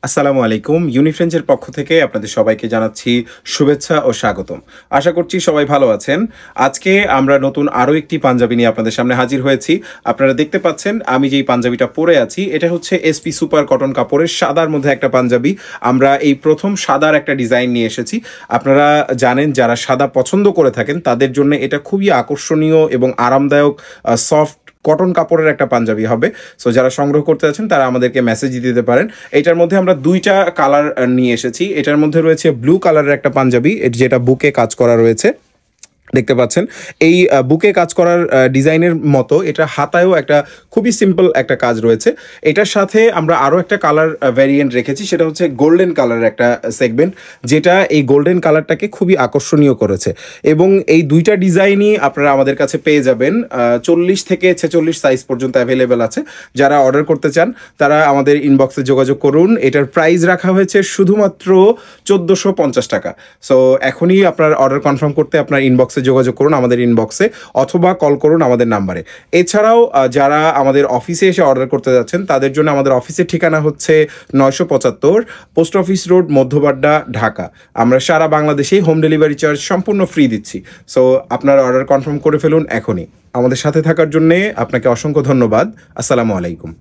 আসসালামু আলাইকুম। ইউনিফ্রেঞ্চের পক্ষ থেকে আপনাদের সবাইকে জানাচ্ছি শুভেচ্ছা ও স্বাগতম। আশা করছি সবাই ভালো আছেন। আজকে আমরা নতুন আরও একটি পাঞ্জাবি নিয়ে আপনাদের সামনে হাজির হয়েছি। আপনারা দেখতে পাচ্ছেন আমি যেই পাঞ্জাবিটা পরে আছি এটা হচ্ছে এসপি সুপার কটন কাপড়ের সাদার মধ্যে একটা পাঞ্জাবি। আমরা এই প্রথম সাদার একটা ডিজাইন নিয়ে এসেছি। আপনারা জানেন যারা সাদা পছন্দ করে থাকেন তাদের জন্য এটা খুবই আকর্ষণীয় এবং আরামদায়ক সফট কটন কাপড়ের একটা পাঞ্জাবি হবে। সো যারা সংগ্রহ করতে আছেন তারা আমাদেরকে মেসেজ দিতে পারেন। এটার মধ্যে আমরা দুইটা কালার নিয়ে এসেছি। এটার মধ্যে রয়েছে ব্লু কালারের একটা পাঞ্জাবি যেটা বুকে কাজ করা রয়েছে, দেখতে পাচ্ছেন। এই বুকে কাজ করার ডিজাইনের মতো এটা হাতায়ও একটা খুবই সিম্পল একটা কাজ রয়েছে। এটার সাথে আমরা আরও একটা কালার ভ্যারিয়েন্ট রেখেছি, সেটা হচ্ছে গোল্ডেন কালারের একটা সেগমেন্ট, যেটা এই গোল্ডেন কালারটাকে খুবই আকর্ষণীয় করেছে। এবং এই দুইটা ডিজাইনই আপনারা আমাদের কাছে পেয়ে যাবেন। 40 থেকে 46 সাইজ পর্যন্ত অ্যাভেলেবেল আছে। যারা অর্ডার করতে চান তারা আমাদের ইনবক্সে যোগাযোগ করুন। এটার প্রাইস রাখা হয়েছে শুধুমাত্র 1450 টাকা। সো এখনই আপনার অর্ডার কনফার্ম করতে আপনার ইনবক্সে যোগাযোগ করুন, আমাদের ইনবক্সে, অথবা কল করুন আমাদের নাম্বারে। এছাড়াও যারা আমাদের অফিসে এসে অর্ডার করতে যাচ্ছেন তাদের জন্য আমাদের অফিসের ঠিকানা হচ্ছে 975 post office road, Madhya Badda, Dhaka. আমরা সারা বাংলাদেশেই হোম ডেলিভারি চার্জ সম্পূর্ণ ফ্রি দিচ্ছি। সো আপনারা অর্ডার কনফার্ম করে ফেলুন এখনই। আমাদের সাথে থাকার জন্যে আপনাকে অসংখ্য ধন্যবাদ। আসসালামু আলাইকুম।